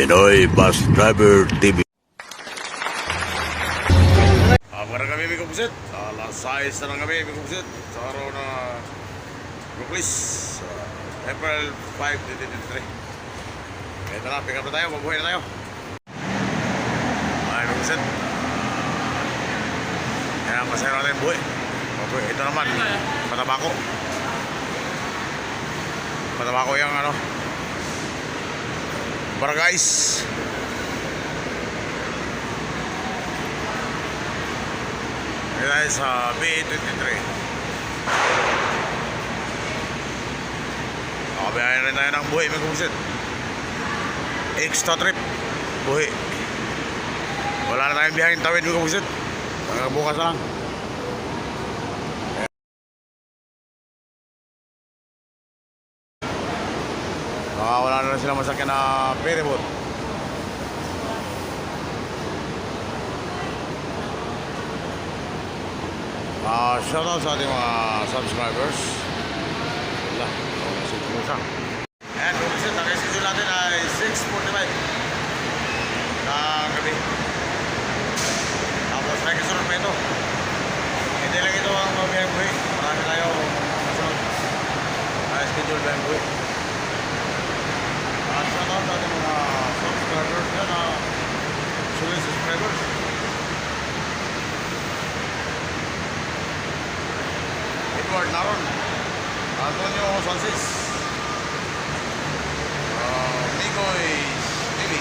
Pinoy Bus Driver TV. Magandang gabi mga kapusit. Alas 6 na ng gabi mga kapusit. Sa araw na Brooklyn, April 5, 2023. Ito na, pick up na tayo, mabuhay na tayo. Ay mga kapusit, kaya masaya natin buhay. Ito naman, matabako. Matabako yung ano, baranggays. Ito tayo sa B23. Nakabiyahin rin tayo ng buhay mga kapusit. Extra trip buhay. Wala na tayong biyahin tawid mga kapusit. Bukas na lang. Wala na sila masakyan na ferryboat. Shoutout sa ating mga subscribers. Wala, si Musa. And kasi nakaisip natin ay 6:45 ng gabi. Tapos may kasunod pa ito. Hindi lang ito ang pamiyang buhay. Marami tayo kasunod. May schedule ba yung buhay. Shoutout sa ating mga subscribers yan na sulit subscribers. Edward Naron, Antonio Sansis, Migoy TV.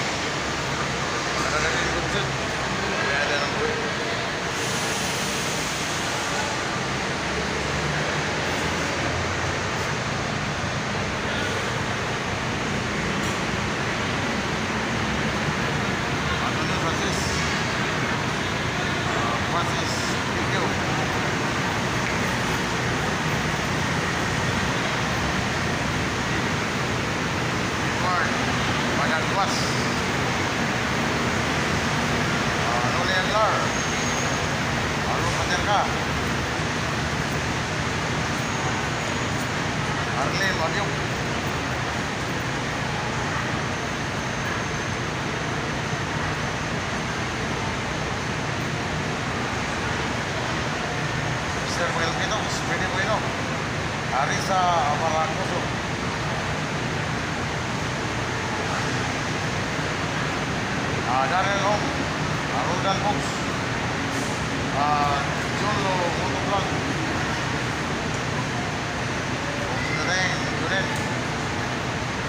Nakagaling ko po. Kaya na ng buhay. Antonio Sansis, Francis, thank you. Managwas, Noli Anglar, Arlo Paterka, Arlene Madyok, Mr. Wilkino, Speedy Bueno, Arisa Amaracoso, Daniel Hong, Rodan Box, Jolo Motoplan, Sinadeng, Junet,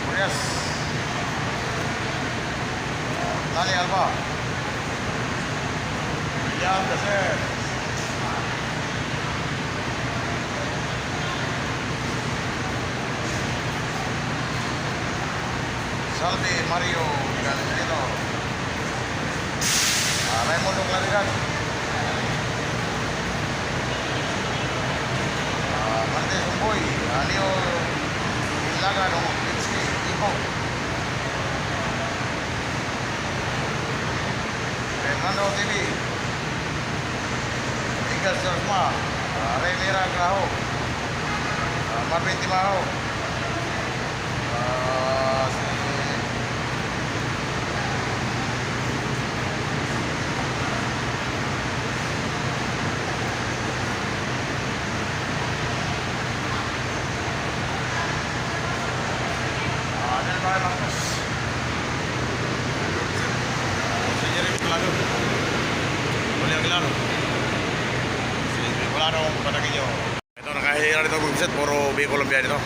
Murias, Nani Alba, William Daser, Salvi Mario Galito, Raimundo Claridad, Martes Umboy, Leo Ilagano, Pinski, Iho, Fernando TV, Miguel Sorsma, Reynera Graho, Marvin Timao, Marcos, si Jeremy Claro, Julian Claro, si Bicolano Pataguillo. Ito nakahira nito mag-set, puro B-Columbia nito.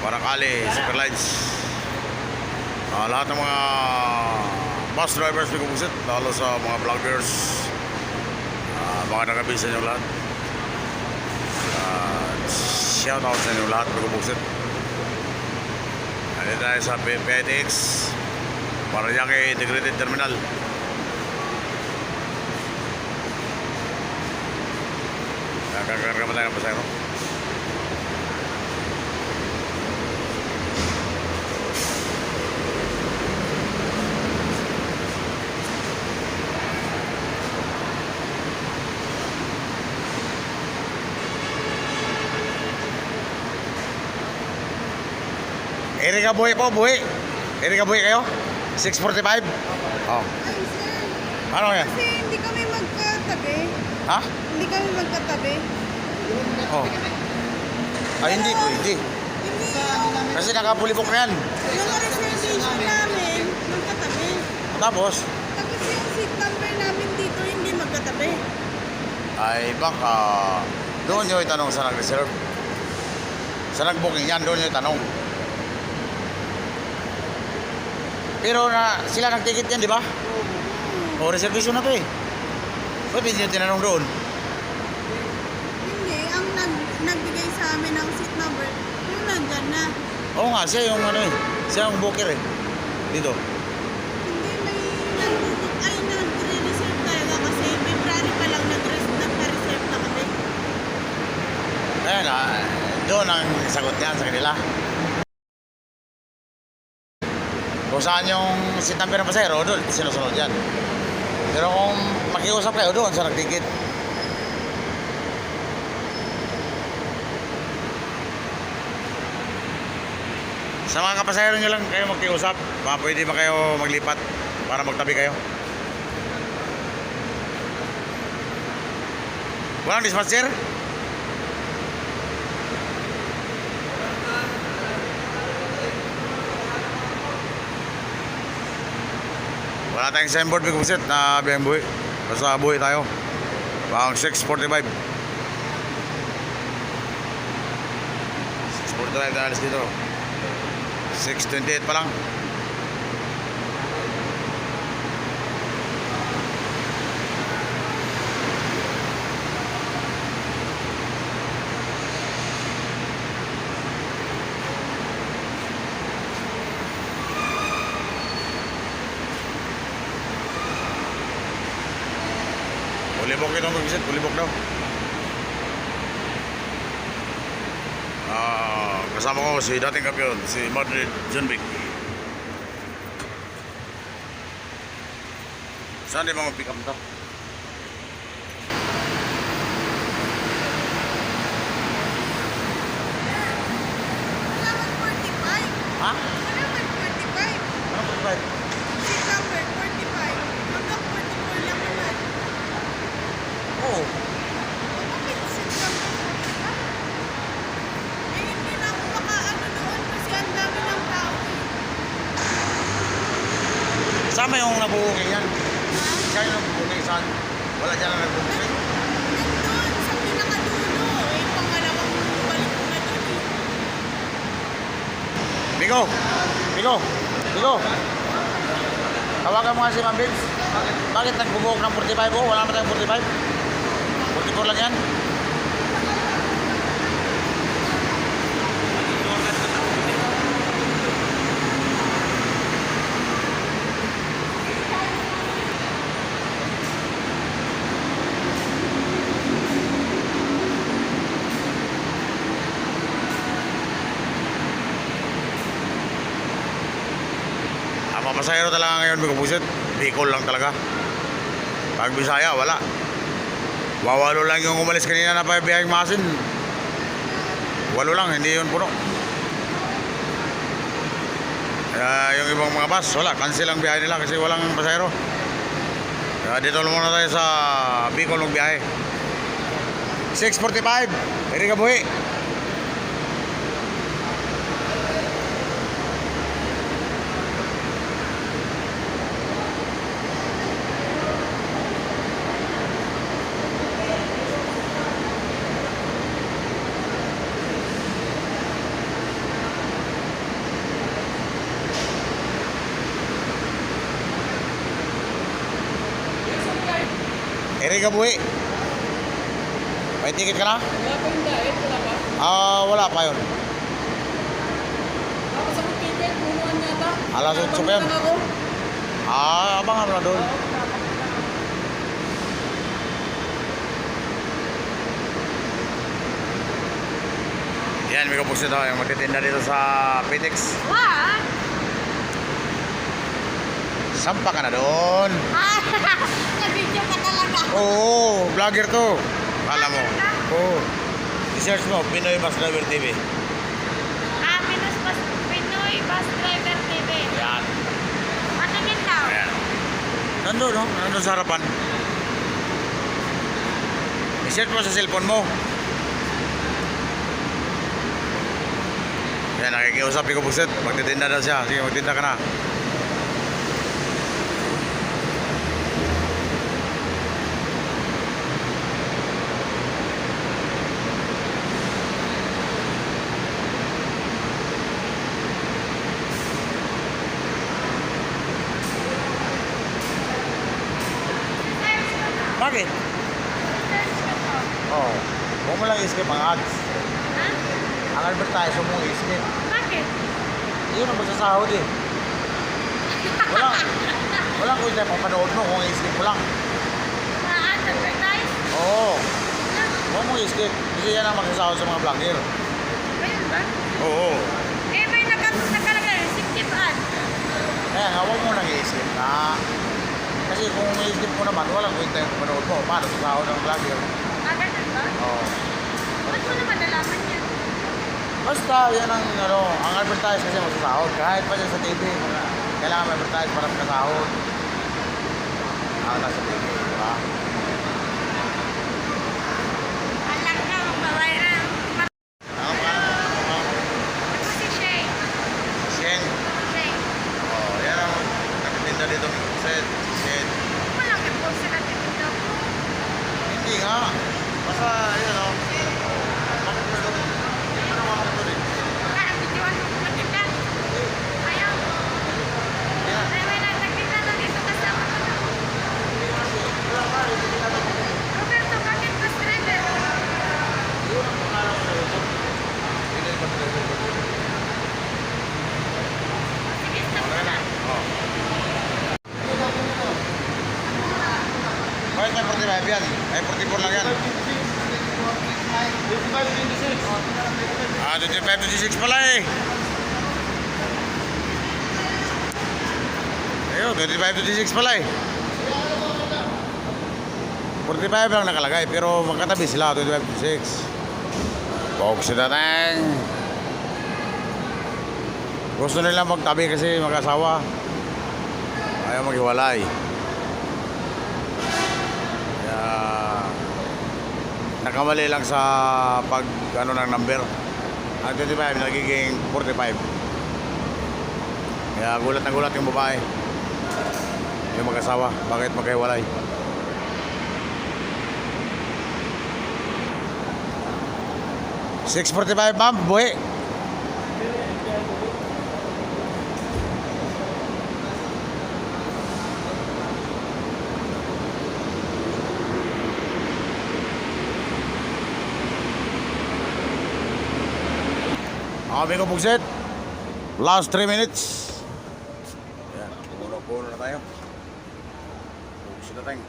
Paracali, Superlines. Lahat ng mga bus drivers may mag-set, lalo sa mga vloggers, mga nakabisa nyo lahat. Shoutout sa inyo lahat may mag-set. Dito tayo sa PETX Parañaque Integrated Terminal. Nakakarga pa tayo ng pasayro. Erika buhay po, buhay. Erika Buhi kayo? 6:45? Oh. Ay, sir. Ano yan? Kasi hindi kami magkatabi. Ha? Hindi kami magkatabi. Oh. Ay, hindi ko, hindi. Hindi yung, Kasi nakapulibok na yan. yung reservation namin, magkatabi. Tapos, Tapos yung seat number namin dito, hindi magkatabi. ay baka doon nyo itanong sa nag-reserve. Sa nag-booking yan, doon nyo itanong. Pero na sila nag-ticket yan, di ba? O reservation na to eh. Pwede nyo tinanong doon. Hindi, ang nagbigay sa amin ng seat number, yung nandyan na. Oo nga, siya yung ano eh. Siya yung booker eh. Dito. Hindi, may nagre-reserve talaga kasi February pa lang nagpa-reserve na kami. Ayan doon ang sagot niyan sa kanila. Kung saan yung seat number ng pasahero, doon sinusunod yan. Pero kung makiusap kayo doon sa nag-ticket. Sa mga kapasahero nyo lang kayo magkiusap. Pwede ba kayo maglipat para magtabi kayo? Walang dispatcher? Wala tayong signboard big buset na biyang buhi. Basta buhi tayo. Pang 6:45. 6:45 na alis dito. 6:28 pa lang. Ulibok ito mag-visit, ulibok daw. Kasama ko si dating kampiyon, si Madrid Junbic. Saan di mga pick up to? Wala mang 45. Ha? Wala mang 45. Ano po ba? Seat number 45. Hanggang 44 lang naman. Oo. Bakit seat number 45? Eh, hindi na ako makaano doon kasi ang dami ng tao. Sama yung nabuhuking yan. Siya yung nabuhuking saan? Wala dyan ang nabuhuking. Nandun sa pinakadulo. Eh, pangalawang balik ko na doon eh. Bigo! Bigo! Bigo! Tawagan mo nga si Ma'am Vince. Bakit nagbubuhok ng 45 oh? Wala naman tayong 45. 44 lang yan. Ang mga pasahero talaga ngayon, Bigo Pusit, Bicol lang talaga. Pag Bisaya, wala. Wawalo lang yung umalis kanina na pa biyaheng Masin. Walo lang, hindi yun puno. Kaya yung ibang mga bus, wala. Cancel ang biyahe nila kasi walang pasahero. Kaya dito muna tayo sa Bicol ng biyahe. 6:45, Erika Buhi. Erika Buhi. May ticket ka na? Wala pa yung diet, wala pa. Wala pa yun. Tapos ako ticket, punuan yata. Alas 8 pa yan. Nabangunan ako. Abangan mo na doon. Yan, may kapos ito yung magtitinda dito sa Pitex. What? Sampa ka na doon. Nag-video ka talaga. Oo, vlogger to. Kala mo. Oo. I-search mo, Pinoy Bus Driver TV. Pinoy Bus Driver TV. Yan. Patingin daw. Ayan. Nandun, no? Nandun sa harapan. I-search mo sa cellphone mo. Yan, nakikiusap ko Buksit. Magtitinda daw siya. Sige, magtinda ka na. Bakit? Oo. Oh, huwag mo lang i-skip ang ads. Ha? Ang advertisement mo i-skip. Bakit? Yun ang magsasahod eh. Walang kung hindi papanood mo kung i-skip mo lang. Na-advertise? Oo. Huwag mo i-skip. Kasi yan ang magsasahod sa mga vlogger. Ayun ba? Oo. Eh, may nakalagay. 60 ad. Kaya nga, huwag mo nang i-skip na. Kasi kung i-skip mo naman, walang kung hindi papanood mo. Paano sasahod ng vlogger? Ah, ganun ba? Oo. Ba't mo naman nalaman yan? Basta, yan ang advertise kasi magsasahod. Kahit pa dyan sa TV, kailangan may advertise para makasahod. Ang nasa TV, di ba? Alam ka, magbabay na. Ang mga Ito si Shay. Shen. Shay. Oh, yan ang nagtitinda dito. Shen. Walang i-post sila dito. Hindi nga. Basta, yun o. Bakit mo doon? Ano naman ako doon eh? Kaya, videoan mo maganda. Ayaw. Ay, may nagtitinda na dito kasama ko na. Roberto, bakit mas driver? Sige, stop mo na. Oh. Bakit may 45 yan? Ay, 44 lang yan. 25-26 pala eh. Ayun, 25-26 pala eh. 45 lang nakalagay, pero magkatabi sila, 25-26. Box na tang. Gusto nila magtabi kasi mag-asawa. Ayaw maghiwalay. Kaya nakamali lang sa pag ng number. Ang 25 nagiging 45. Kaya gulat na gulat yung babae. Yung mag-asawa, bakit maghiwalay? $6.45 ma'am, buhi. Okay ko Buksit. Last 3 minutes. Ayan, puno na tayo. Buksit na tayo.